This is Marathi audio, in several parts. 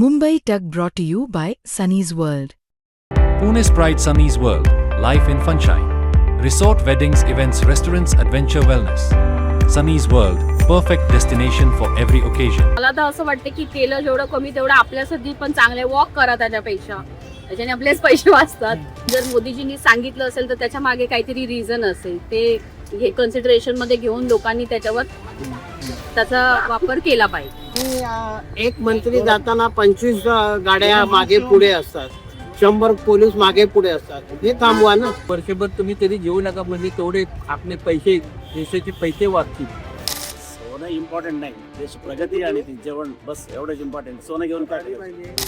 Mumbai Tug brought to you by Sunny's World. Pune's Pride Sunny's World, life in sunshine. Resort weddings, events, restaurants, adventure wellness. Sunny's World, perfect destination for every occasion. मला तर असं वाटतं की केलं जेवढं कमी तेवढं आपल्यासाठी पण चांगले वॉक करा त्याच्यापेक्षा. त्याच्याने आपलेच पैसे वाचतात. जर मोदीजींनी सांगितलं असेल तर त्याच्या मागे काहीतरी रिझन असेल. ते हे कन्सिडरेशन मध्ये घेऊन लोकांनी त्याच्यावर त्याचा वापर केला पाहिजे. एक मंत्री जाताना 25 गाड्या मागे पुढे असतात, 100 पोलीस मागे पुढे असतात. हे थांबवा ना. वर्षभर तुम्ही तरी घेऊ नका, म्हणजे तेवढे आपले पैसे, देशाचे पैसे वाचतील. सोनं इम्पॉर्टंट नाही, देश प्रगती आणि जेवण बस एवढंच इम्पॉर्टंट. सोनं घेऊन काय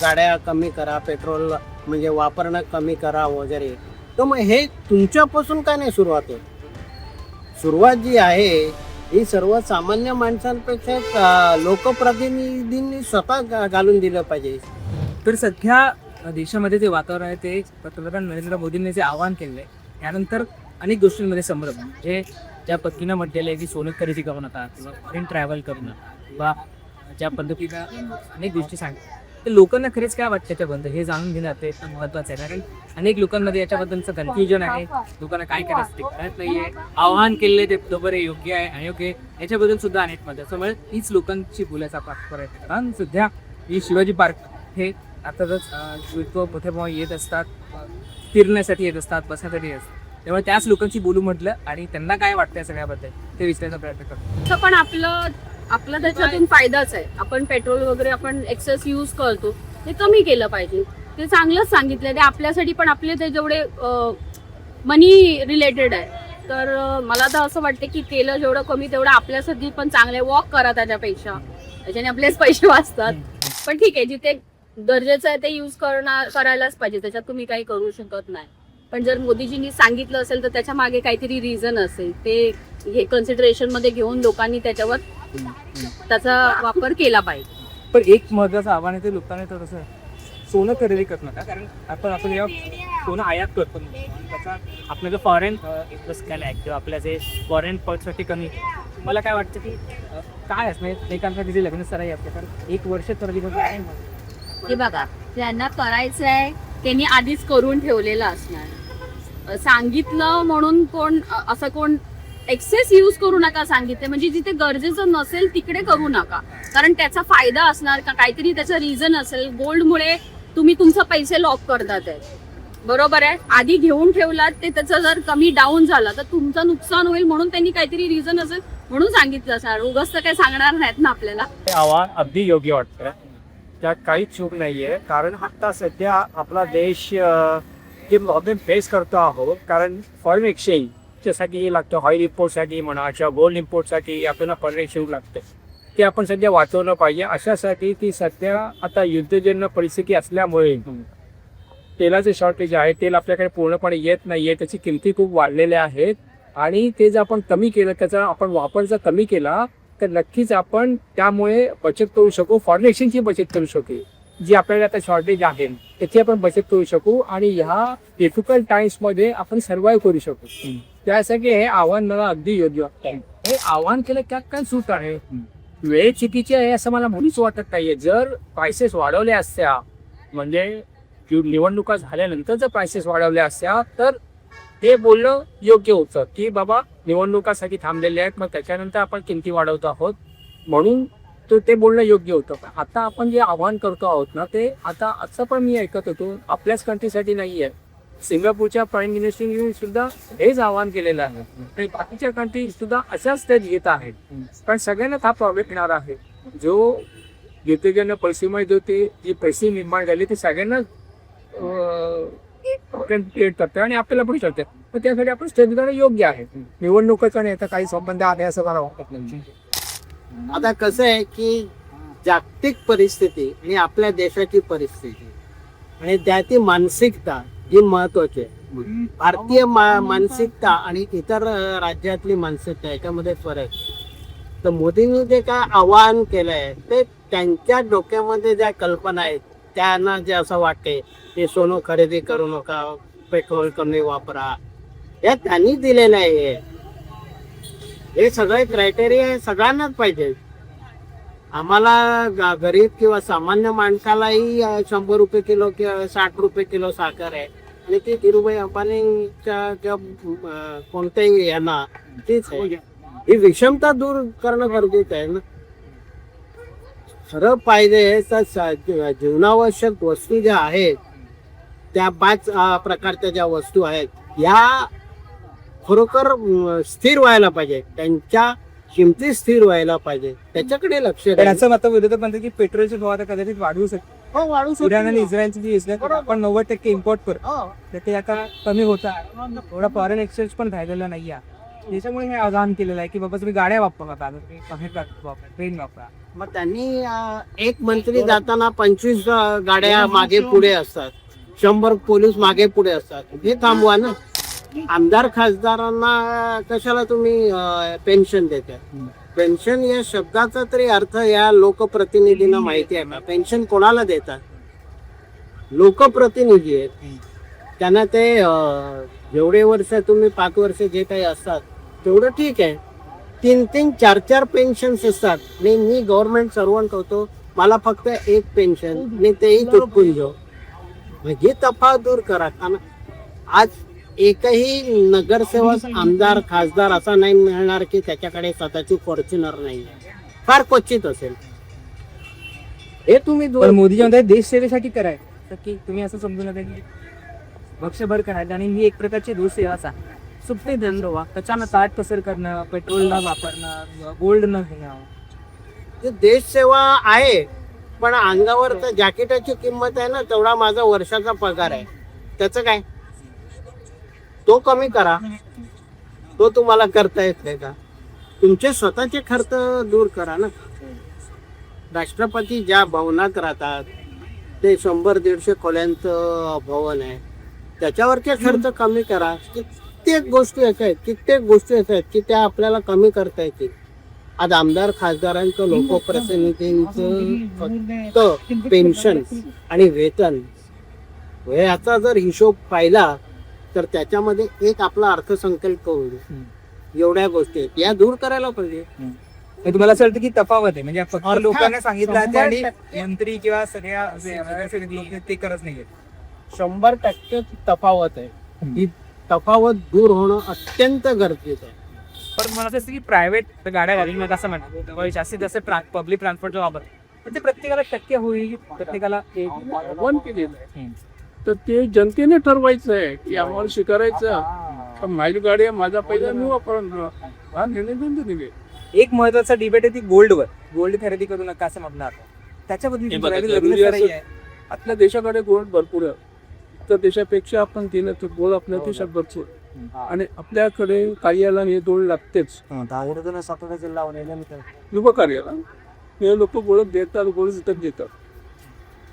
गाड्या कमी करा, पेट्रोल म्हणजे वापरणं कमी करा वगैरे. तर मग हे तुमच्यापासून काय नाही सुरुवात होत. सुरुवात जी आहे ही सर्वसामान्य माणसांपेक्षा लोकप्रतिनिधींनी स्वतः घालून दिलं पाहिजे. तर सध्या देशामध्ये जे वातावरण आहे ते पंतप्रधान नरेंद्र मोदींनी जे आवाहन केलं आहे त्यानंतर अनेक गोष्टींमध्ये संभ्रम, म्हणजे ज्या पत्नीनं म्हटलेलं आहे की सोनं खरेदी करू नका किंवा फॉरेन ट्रॅव्हल करू नका किंवा ज्या पद्धतीनं अनेक गोष्टी सांगतात, तर लोकांना खरेच काय वाटतं त्याच्याबद्दल हे जाणून घेणं ते महत्त्वाचं आहे. कारण अनेक लोकांमध्ये याच्याबद्दलचं कन्फ्युजन आहे. लोकांना काय करायचं ते कळत नाही आहे. आवाहन केलेलं आहे ते बरोबर आहे, योग्य आहे, अयोग्य आहे, याच्याबद्दल सुद्धा अनेक मत. त्यामुळे हीच लोकांची बोलायचा प्रयत्न आहे. कारण सध्या ही शिवाजी पार्क हे अर्थातच वित्व मोठे येत असतात, फिरण्यासाठी येत असतात, बसण्यासाठी येत असतात. त्यामुळे त्याच लोकांची बोलू म्हटलं आणि त्यांना काय वाटतं या सगळ्याबद्दल ते विचारायचा प्रयत्न करतो. पण आपला त्याच्यातून फायदाच आहे. आपण पेट्रोल वगैरे आपण एक्सेस यूज करतो ते कमी केलं पाहिजे. ते चांगलंच सांगितलं. ते आपल्यासाठी पण आपले ते जेवढे मनी रिलेटेड आहे. तर मला तर असं वाटतं की केलं जेवढं कमी तेवढं आपल्यासाठी पण चांगले वॉक करा त्याच्यापेक्षा. त्याच्याने आपलेच पैसे वाचतात. पण ठीक आहे, जिथे गरजेचं आहे ते यूज करायलाच पाहिजे. त्याच्यात तुम्ही काही करू शकत नाही. पण जर मोदीजींनी सांगितलं असेल तर त्याच्या मागे काहीतरी रिझन असेल. ते हे कन्सिडरेशन मध्ये घेऊन लोकांनी त्याच्यावर त्याचा वापर केला पाहिजे. पण एक महत्त्वाचं आव्हान आहे ते लोकांना तर तसं सोनं खरेदी करत नका. कारण आपण जेव्हा सोनं आयात करतो त्याचा आपलं जो फॉरेन इन्व्हेस्टमेंट आहे किंवा आपल्या जे फॉरेन पॉलिसीसाठी कमी, मला काय वाटतं की काय असणार एकांसाठी जे लग्न सराई आपल्या कारण 1 वर्ष खरेदी करतो आहे. हे बघा, ज्यांना करायचं आहे त्यांनी आधीच करून ठेवलेलं असणार. सांगितलं म्हणून कोण एक्सेस यूज करू नका सांगितले, म्हणजे जिथे गरजेचं नसेल तिकडे करू नका. कारण त्याचा फायदा असणार का काहीतरी त्याचं रिझन असेल. गोल्डमुळे तुम्ही तुमचे पैसे लॉक करतात आहे, बरोबर आहे. आधी घेऊन ठेवलात ते त्याचं जर कमी डाऊन झालं तर तुमचं नुकसान होईल म्हणून त्यांनी काहीतरी रिझन असेल म्हणून सांगितलं असणार. उगाच तर काही सांगणार नाहीत ना आपल्याला. हे आव्हान अगदी योग्य वाटतं. त्यात काहीच चूक नाहीये. कारण आता सध्या आपला देश जे प्रॉब्लेम फेस करतो आहोत, कारण फॉरेन एक्सचेंजच्यासाठी लागतं, ऑइल इम्पोर्टसाठी म्हणा किंवा गोल्ड इम्पोर्टसाठी आपल्याला फॉरेन एक्सचेंज लागतं. ते आपण सध्या वाचवलं पाहिजे. अशासाठी ती सध्या आता युद्धजन्य परिस्थिती असल्यामुळे तेलाचे शॉर्टेज आहे, तेल आपल्याकडे पूर्णपणे येत नाहीये, त्याची किमती खूप वाढलेल्या आहेत. आणि ते जर आपण कमी केलं, त्याचा आपण वापर जर कमी केला तर नक्कीच आपण त्यामुळे बचत करू शकू. फॉरेन एक्सचेंजची बचत करू शकू, जी आपल्याला आता शॉर्टेज आहे त्याची आपण बचत करू शकू आणि ह्या डिफिकल्ट टाइम्समध्ये आपण सर्वाईव्ह करू शकू. त्यासाठी हे आव्हान मला अगदी योग्य वाटतं. हे आव्हान केलं त्यात काय चूक आहे? वेळ चुकीची आहे असं मला मुळीच वाटत नाहीये. जर प्राइसेस वाढवल्या असत्या, म्हणजे निवडणुका झाल्यानंतर जर प्राइसेस वाढवल्या असत्या तर ते बोलणं योग्य होतं की बाबा निवडणुकासाठी थांबलेले आहेत, मग त्याच्यानंतर आपण किमती वाढवतो आहोत म्हणून ते बोलणं योग्य होतं. आता आपण जे आव्हान करतो आहोत ना, ते आता असं पण मी ऐकत होतो आपल्याच कंट्रीसाठी नाही आहे. सिंगापूरच्या प्राईम मिनिस्टरनी सुद्धा हेच आव्हान केलेलं आहे आणि बाकीच्या कंट्री सुद्धा अशाच स्टेज घेत आहेत. कारण सगळ्यांनाच हा प्रॉब्लेम येणार आहे. जो युद्धजन्य परिस्थितीमुळे जो ते जी पैसे निर्माण झाली ते सगळ्यांनाच क्रिएट करते आणि आपल्याला पण कळते. तर त्यासाठी आपण स्टेज घेणं योग्य आहे. निवडणुकाचा नाही तर काही संबंध आहे असं मला वाटत नाही. आता कसं आहे की जागतिक परिस्थिती आणि आपल्या देशाची परिस्थिती आणि त्याची मानसिकता ही महत्वाची आहे. भारतीय मानसिकता आणि इतर राज्यातली मानसिकता याच्यामध्ये फरक. तर मोदींनी जे काय आवाहन केलंय ते त्यांच्या डोक्यामध्ये ज्या कल्पना आहेत त्यांना जे असं वाटते ते सोनं खरेदी करू नका, पेट्रोल कमी वापरा, या त्यांनी दिलेलं आहे. हे सगळे क्रायटेरिया सगळ्यांनाच पाहिजे. आम्हाला गरीब किंवा सामान्य माणसालाही 100 रुपये किलो किंवा 60 रुपये किलो साखर आहे आणि ती धीरूभाई अंबानीच्या किंवा कोणत्याही यांना तीच आहे. ही विषमता दूर करणं गरजेचं आहे ना. खरं पाहिजे तर जीवनावश्यक वस्तू ज्या आहेत त्या 5 प्रकारच्या ज्या वस्तू आहेत या खरोखर स्थिर व्हायला पाहिजे, त्यांच्या किमती स्थिर व्हायला पाहिजे, त्याच्याकडे लक्ष पण द्यायचं. असं मत विरोधक म्हणतात की पेट्रोलचे भाव आता कदाचित वाढवू शकतो. हो, वाढू शकतो. इराण आणि इस्रायलची जी युद्ध बरोबर. आपण 90% इम्पोर्ट करतो हो. तर ते आता कमी होता. थोडा फॉरेन एक्सचेंज पण राहिलेला नाही आहे. त्याच्यामुळे हे आवाहन केलेलं आहे की बाबा तुम्ही गाड्या वापरा, तुम्ही बाहेर वापरा, ट्रेन वापरा. मग त्यांनी एक मंत्री जाताना 25 गाड्या मागे पुढे असतात, 100 पोलीस मागे पुढे असतात. हे थांबवा ना. आमदार खासदारांना कशाला तुम्ही पेन्शन देता? पेन्शन या शब्दाचा तरी अर्थ या लोकप्रतिनिधींना माहिती आहे का? पेन्शन कोणाला देतात? लोकप्रतिनिधी आहेत. त्यांना ते जेवढे वर्ष तुम्ही 5 वर्ष जे काही असतात तेवढं ठीक आहे. 3-3, 4-4 पेन्शन्स असतात. मी गव्हर्नमेंट सर्वंट होतो, मला फक्त एक पेन्शन, मी तेही चुकून घेऊ. ही तफावत दूर करा. कारण आज एकही नगरसेवक, आमदार, खासदार असा नाही मिळणार की त्याच्याकडे स्वतःची फॉर्च्युनर नाही, फार क्वचित असेल. हे तुम्ही पण मोदीजी म्हणतात देश सेवेसाठी करायचं, तर की तुम्ही असं समजू नका की भक्ष्यभर करायचं आणि ही एक प्रकारची दुःसेवाचा सुप्ते धंदो त्याच्यानं ताट कसर करणं, पेट्रोल न वापरणं, गोल्ड न घेणं. ते देश सेवा आहे, पण अंगावर तर जॅकेटाची किंमत आहे ना, तेवढा माझा वर्षाचा पगार आहे. त्याचं काय? तो कमी करा. तो तुम्हाला करता येत नाही का? तुमचे स्वतःचे खर्च दूर करा ना. राष्ट्रपती ज्या भवनात राहतात ते 100-150 खोल्यांचं भवन आहे, त्याच्यावरचे खर्च कमी करा. कित्येक गोष्टी अशा आहेत की त्या आपल्याला कमी करता येतील. आज आमदार खासदारांचं, लोकप्रतिनिधींचं फक्त पेन्शन आणि वेतन याचा जर हिशोब पाहिला तर त्याच्यामध्ये एक आपला अर्थसंकल्प होईल. एवढ्या गोष्टी आहेत, या दूर करायला पाहिजे. तुम्हाला असं वाटतं की तफावत आहे, म्हणजे फक्त लोकांना सांगितलं आहे आणि मंत्री किंवा सगळ्या लोक ते करत नाही. 100% तफावत आहे. ही तफावत दूर होणं अत्यंत गरजेचं आहे. पण मला असं की प्रायव्हेट गाड्या घालून असं म्हणतात जास्तीत जास्त पब्लिक ट्रान्सपोर्टचा वापर, पण ते प्रत्येकाला शक्य होईल, प्रत्येकाला आव्हान केलेलं आहे. तर ते जनतेने ठरवायचं आहे की आम्हाला स्वीकारायचं, माझी गाडी आहे, माझा पैसा मी वापरणार, हा निर्णय जनतेने घ्यायचा. एक महत्वाचा डिबेट आहे ती गोल्ड खरेदी करू नका असं म्हटलं. त्याच्याबद्दल आपल्या देशाकडे गोल्ड भरपूर आहे. इतर देशापेक्षा आपण केलं तर गोल्ड आपल्या देशात भरपूर, आणि आपल्याकडे कार्याला हे गोल्ड लागतेच. युवा कार्याला हे लोक गोल्ड देतात, गोल्ड विकत घेतात,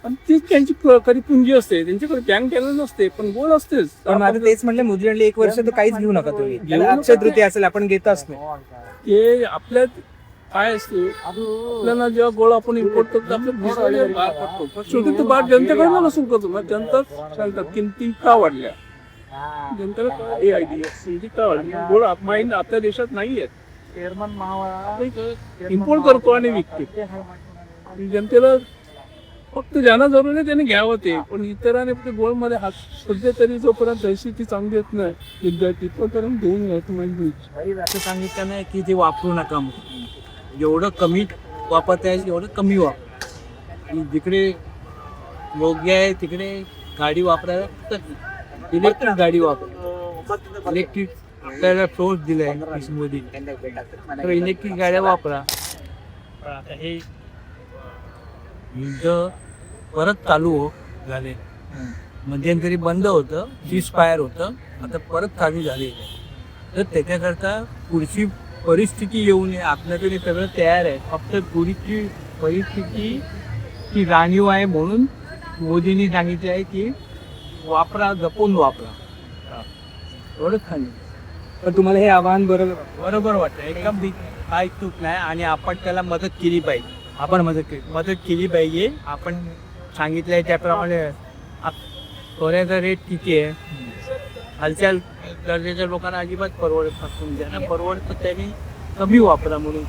आणि तीच त्यांची खरी पुंजी असते. त्यांच्याकडे बँक बॅलन्स नसते, पण गोल्ड असतेच. पण माझं तेच म्हटलं, मोदी म्हणले 1 वर्ष तर काहीच घेऊ नका तुम्ही, अक्षय तृतीया असेल आपण घेतच नाही. हे आपल्यात काय असते, आपल्याला जेव्हा गोळ आपण इम्पोर्ट करतो आपल्या बाहेर पडतो, शेवटी तो बाहेर जनतेकडे नसून करतो. मग जनता सांगतात किमती का वाढल्या, जनतेला हे आयडिया किमती का वाढल्या. गोळ माहीत आपल्या देशात नाही आहेत, इम्पोर्ट करतो आणि विकतो. जनतेला फक्त ज्यांना जरूर आहे त्याने घ्यावं ते, पण इतरांनी गोल्ड मध्ये हात सध्या तरी जोपर्यंत परिस्थिती चांगली येत नाही विद्यार्थी तोपर्यंत घेऊन घ्यायचं. म्हणजे असं सांगितलं नाही की ते वापरू नका, जेवढं कमी वापरता येईल एवढं कमी वापर. जिकडे योग्य आहे तिकडे गाडी वापरायला इलेक्ट्रिक गाडी वापर. इलेक्ट्रिक आपल्याला सोर्स दिलाय मोदी, तर इलेक्ट्रिक गाड्या वापरा. हे युद्ध परत चालू झाले, मध्यंतरी बंद होतं, सीजफायर होतं, आता परत चालू झाले. तर त्याच्याकरता पुढची परिस्थिती येऊ नये, आपल्याकडे सगळं तयार आहे. फक्त पुढची परिस्थिती ही जाणीव आहे म्हणून मोदींनी सांगितलं आहे की वापरा, जपून वापरा. एवढंच सांगितलं. पण तुम्हाला हे आव्हान बरोबर वाटतं, एकदम काय चूक नाही. आणि आपण त्याला मदत केली पाहिजे. आपण मदत केली पाहिजे. आपण सांगितलंय त्याप्रमाणे सोन्याचा रेट किती आहे, हालचाल दर्जाच्या लोकांना अजिबात परवडत नसून ज्यांना परवडतं त्यांनी कमी वापरा म्हणून.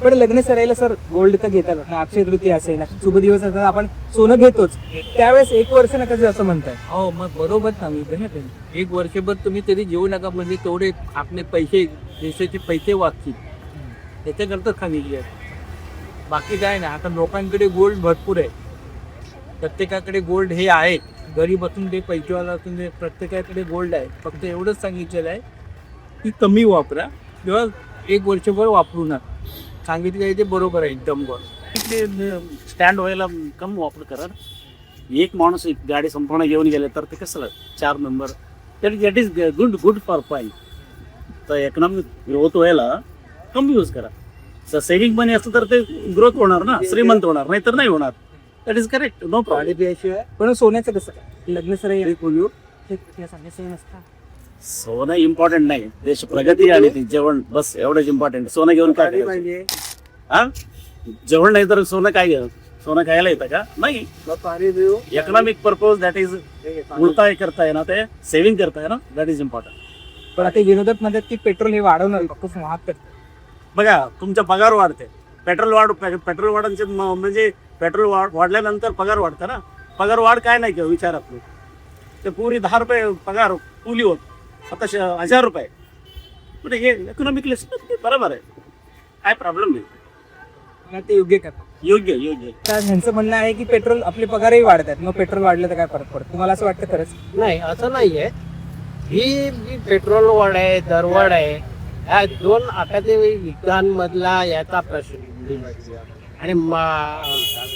पण लग्न सरायला सर गोल्ड तर घेतात ना, अक्षय तृतीया असेल, शुभ दिवस असेल, आपण सोनं घेतोच. त्यावेळेस 1 वर्ष नका जे असं म्हणताय. हो मग बरोबर सांगितलं ना त्यांनी. 1 वर्षभर तुम्ही तरी जेवू नका, म्हणजे तेवढे आपले पैसे, देशाचे पैसे वाचतील, त्याच्याकरता सांगितले आहे. बाकी काय नाही. आता लोकांकडे गोल्ड भरपूर आहे, प्रत्येकाकडे गोल्ड हे आहे, गरीब असून ते पैसेवाला असून ते प्रत्येकाकडे गोल्ड आहे. फक्त एवढंच सांगितलेलं आहे की कमी वापरा किंवा 1 वर्षभर वापरू नका. सांगितलं आहे ते बरोबर आहे एकदम बरोबर. तिथे स्टँड व्हायला कम वापर करा. एक माणूस एक गाडी संपूर्ण घेऊन गेले तर ते कसं 4 member, that is good for point. तर इकॉनॉमिक ग्रोथ व्हायला कमी यूज करा. सेव्हिंग मनी असतं तर ते ग्रोथ होणार ना, श्रीमंत होणार, नाही तर नाही होणार. That is correct, no problem. पण सोन्याचं कसं काय? लग्न सराई सोनं इम्पॉर्टंट नाही, देश प्रगती आणि ते जेवण बस एवढंच इम्पॉर्टंट. सोनं घेऊन काय करायचं? हा, जेवण नाही तर सोनं काय घ्या? सोनं खायला येतं का? नाही. इकॉनॉमिक पर्पज, दॅट इज उलटाय करताय ना, ते सेव्हिंग करताय ना, दॅट इज इम्पॉर्टंट. पण आता विरोधक म्हणतात की पेट्रोल हे वाढवणार, खूप महाग करतात. बघा, तुमचा पगार वाढते, पेट्रोल वाढांचे म्हणजे पेट्रोल वाढल्यानंतर पगार वाढतं ना. पगार वाढ काय नाही किंवा विचारात नाही. ते पुरी 10 रुपये पगार कुली होत, आता 1000 रुपये. म्हणजे हे इकॉनॉमिकली बरोबर आहे, काय प्रॉब्लेम नाही. मला ते योग्य करतात. योग्य. तर ह्यांचं म्हणणं आहे की पेट्रोल, आपले पगारही वाढतात, मग पेट्रोल वाढलं तर काय फरक पडतो? तुम्हाला असं वाटतं खरंच? नाही, असं नाहीये. ही जी पेट्रोल वाढ आहे, दरवाढ आहे, ह्या 2 अकादमिक युद्धांमधला याचा प्रश्न. आणि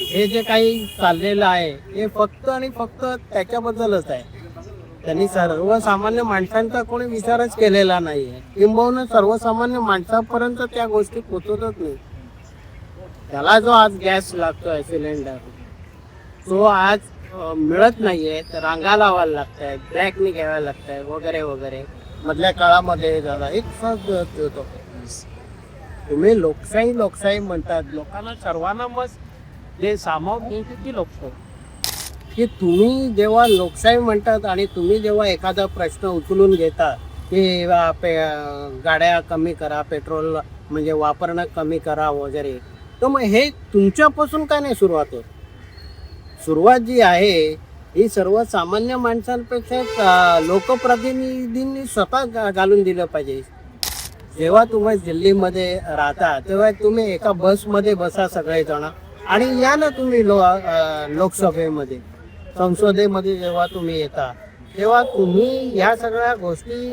हे जे काही चाललेलं आहे हे फक्त आणि फक्त त्याच्याबद्दलच आहे. त्यांनी सर्वसामान्य माणसांचा कोणी विचारच केलेला नाहीये, किंबहुना सर्वसामान्य माणसापर्यंत त्या गोष्टी पोचतच नाही. त्याला जो आज गॅस लागतोय सिलेंडर, तो आज मिळत नाहीये, तर रांगा लावायला लागताय, ब्लॅकनी घ्यायला लागताय वगैरे वगैरे. मधल्या काळामध्ये झाला एक सहज होतो. तुम्ही लोकशाही म्हणतात, लोकांना सर्वांना मग जे सामावून घ्यायची ती लोकशाही. की तुम्ही जेव्हा लोकशाही म्हणतात आणि तुम्ही जेव्हा एखादा प्रश्न उचलून घेता की गाड्या कमी करा, पेट्रोल म्हणजे वापरणं कमी करा वगैरे, तर मग हे तुमच्यापासून काय नाही सुरुवात होत. सुरुवात जी आहे ही सर्वसामान्य माणसांपेक्षा लोकप्रतिनिधींनी स्वतः घालून दिलं पाहिजे. जेव्हा तुम्ही दिल्लीमध्ये राहता तेव्हा तुम्ही एका बसमध्ये बसा सगळेजण आणि या ना तुम्ही लोकसभेमध्ये, संसदेमध्ये जेव्हा तुम्ही येता तेव्हा तुम्ही ह्या सगळ्या गोष्टी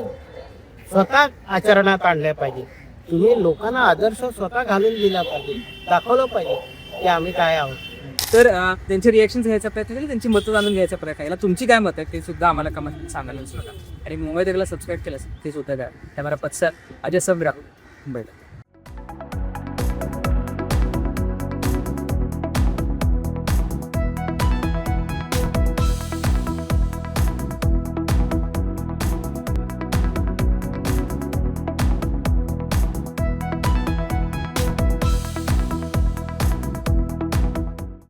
स्वतः आचरणात आणल्या पाहिजे. तुम्ही लोकांना आदर्श स्वतः घालून दिला पाहिजे, दाखवलं पाहिजे की आम्ही काय आहोत. तर त्यांचे रिॲक्शन घ्यायचा प्रयत्न केला, त्यांची मतं जाणून घ्यायचा प्रयत्न केला. तुमची काय मत आहे ते सुद्धा आम्हाला कमेंट सांगायला विसरू नका. आणि मुंबई तकला सबस्क्राईब केलं ते सुद्धा द्या. कॅमेरा पत्सर अजय सम राखू मुंबईला.